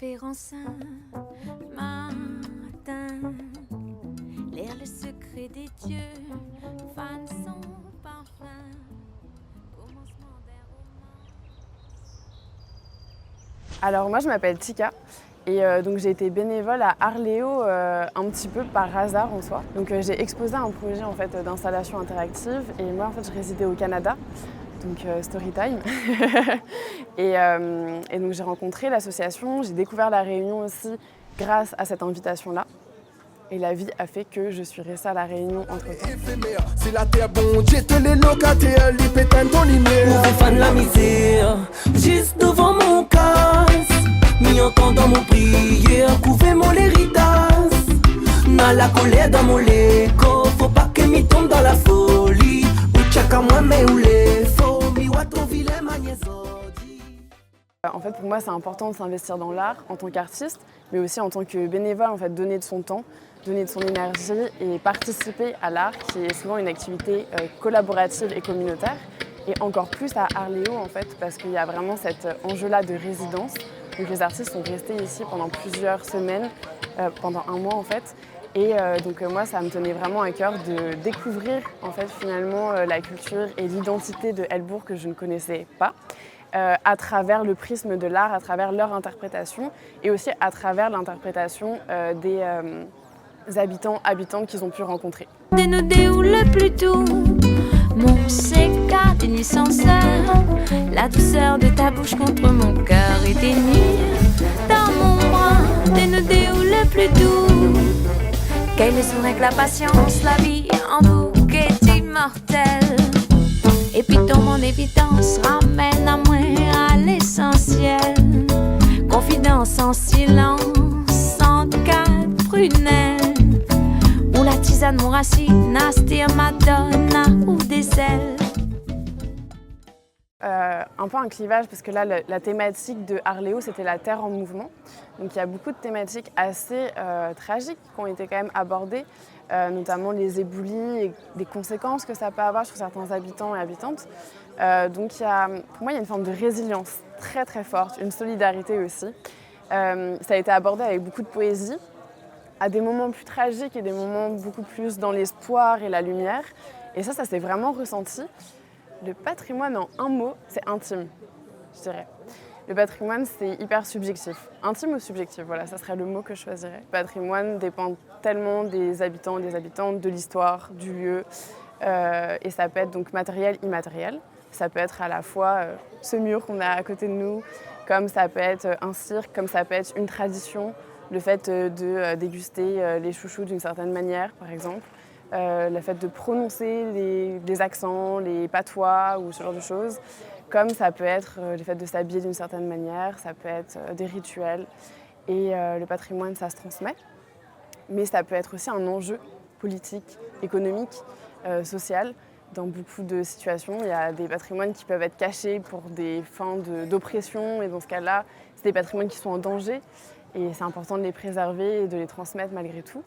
référence un matin, l'air le secret des dieux, fan son parfum, commencement d'un roman. Alors moi je m'appelle Tika et donc j'ai été bénévole à Arléo un petit peu par hasard en soi. Donc j'ai exposé un projet en fait d'installation interactive et moi en fait je résidais au Canada, donc Storytime. et donc j'ai rencontré l'association, j'ai découvert la Réunion aussi grâce à cette invitation-là. Et la vie a fait que je suis restée à La Réunion entre-temps. C'est la terre, bon Dieu, tous les locataires, les pétants ton lumière. Vous fan la misère, juste devant mon casse. M'y entendant mon prière, couvez mon l'héritage. N'a la colère dans mon léco, faut pas que m'y tombe dans la folie. Ou tchaka moi mais ou les faux, mi wa ton vilain magnézodi. En fait, pour moi, c'est important de s'investir dans l'art en tant qu'artiste, mais aussi en tant que bénévole, en fait, donner de son temps, donner de son énergie et participer à l'art, qui est souvent une activité collaborative et communautaire, et encore plus à Arléo, en fait, parce qu'il y a vraiment cet enjeu-là de résidence. Donc les artistes sont restés ici pendant plusieurs semaines, pendant un mois, en fait. Et donc moi, ça me tenait vraiment à cœur de découvrir, en fait, finalement, la culture et l'identité de Helbourg que je ne connaissais pas. À travers le prisme de l'art, à travers leur interprétation et aussi à travers l'interprétation des habitantes qu'ils ont pu rencontrer. Dénudé ou le plus doux, mon séca des nuits sans heure, la douceur de ta bouche contre mon cœur et des nuits dans mon bras. Dénudé ou le plus doux, qu'elle est sourd avec la patience, la vie en bouquet immortel. Et puis ton mon évidence ramène à moi à l'essentiel. Confidence en silence, sans quatre prunelles. Ou la tisane, mon racine, Astir, Madonna ou des ailes. Un peu un clivage parce que là, la thématique de Arléo, c'était la terre en mouvement. Donc il y a beaucoup de thématiques assez tragiques qui ont été quand même abordées, notamment les éboulis et des conséquences que ça peut avoir sur certains habitants et habitantes. Donc pour moi, il y a une forme de résilience très très forte, une solidarité aussi. Ça a été abordé avec beaucoup de poésie, à des moments plus tragiques et des moments beaucoup plus dans l'espoir et la lumière. Et ça s'est vraiment ressenti. Le patrimoine, en un mot, c'est intime, je dirais. Le patrimoine, c'est hyper subjectif. Intime ou subjectif, voilà, ça serait le mot que je choisirais. Le patrimoine dépend tellement des habitants et des habitantes, de l'histoire, du lieu. Et ça peut être donc matériel, immatériel. Ça peut être à la fois ce mur qu'on a à côté de nous, comme ça peut être un cirque, comme ça peut être une tradition. Le fait de déguster les chouchous d'une certaine manière, par exemple. Le fait de prononcer les accents, les patois ou ce genre de choses, comme ça peut être le fait de s'habiller d'une certaine manière, ça peut être des rituels. Et le patrimoine, ça se transmet, mais ça peut être aussi un enjeu politique, économique, social. Dans beaucoup de situations, il y a des patrimoines qui peuvent être cachés pour des fins d'oppression, et dans ce cas-là, c'est des patrimoines qui sont en danger. Et c'est important de les préserver et de les transmettre malgré tout.